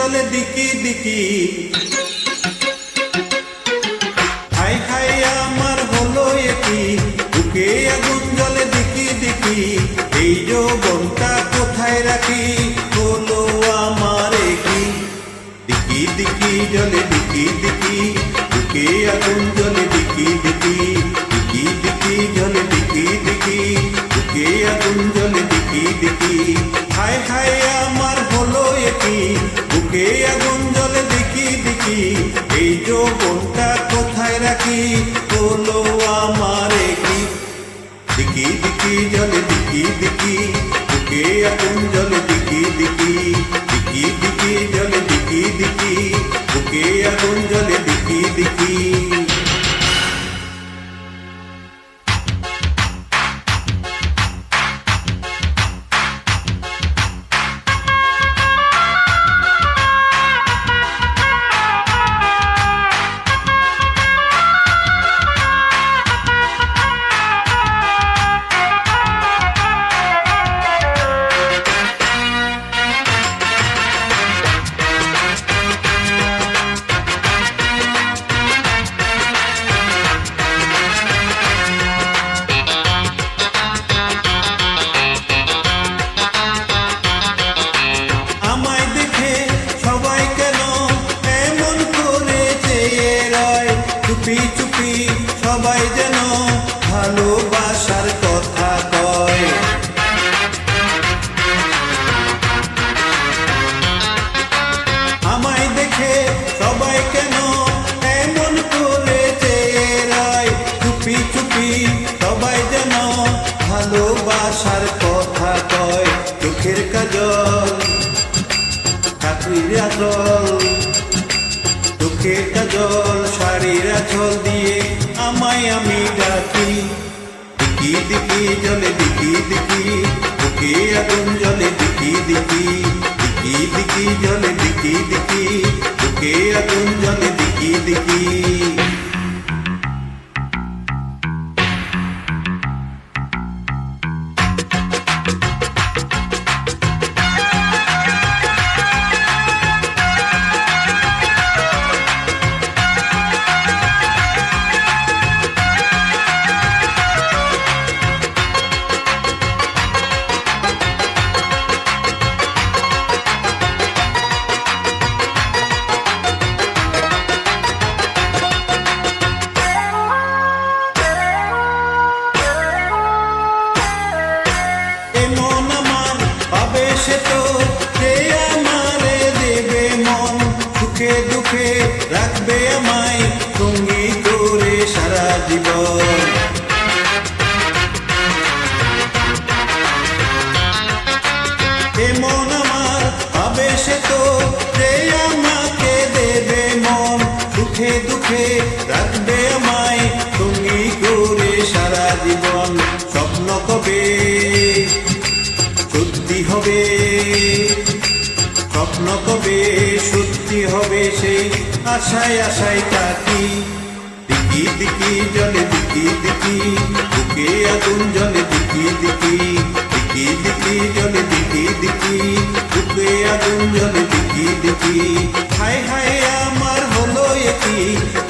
জলে দিকি দিকি। হাই হাই আমার হলো একি, বুকে আগুন জলে দিকি দিকি। এই যৌবনটা কোথায় রাখি, হলো আমার একি। দিকি দিকি জলে দিকি দিকি, বুকে আগুন জলে দিকি দিকি। দিকি দিকি জলে দিকি দিকি, বুকে আগুন জলে দিকি দিকি। হায় হায় আমার হলো একি, বুকে আগুন জলে দিকি দিকি। এই যৌবনটা কোথায় রাখি, হলো আমার একি। দিকি দিকি জলে দিকি দিকি, বুকে আগুন জলে দিকি দিকি। দিকি দিকি জলে দিকি দিকি, বুকে আগুন জলে দিকি দিকি। চুপি চুপি সবাই যেন ভালোবাসার কথা কয়। আমায় দেখে সবাই কেন এমন করে চেয়ে রয়। চুপি চুপি সবাই যেন ভালোবাসার কথা কয়। চোখের কাজল চাকরির আচল, চোখের কাজল শাড়ির আঁচল দিয়ে আমায় আমি ডাকি। দিকি দিকি জলে দিকি দিকি, বুকে আগুন জলে দিকি দিকি। দিকি দিকি জলে দিকি দিকি, বুকে আগুন জলে দিকি দিকি। সে তো সে আমারে দেবে মন, সুখে দুঃখে রাখবে আমায় সঙ্গী করে সারা জীবন। এমন আমার হবে সে তো সে আমাকে দেবে মন, সুখে দুঃখে রাখবে আমায় সঙ্গী করে সারা জীবন। স্বপ্ন কবে সত্যি হবে, স্বপ্ন কবে সত্যি হবে, সেই আশায় আশায় থাকি। দিকি দিকি জলে দিকি দিকি, বুকে আগুন জলে দিকি দিকি। দিকি দিকি জলে দিকি দিকি, বুকে আগুন জলে দিকি দিকি। হায় হায় আমার হলো একি,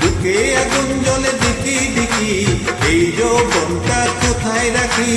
বুকে আগুন জলে দিকি দিকি। এই যৌবনটা কোথায় রাখি,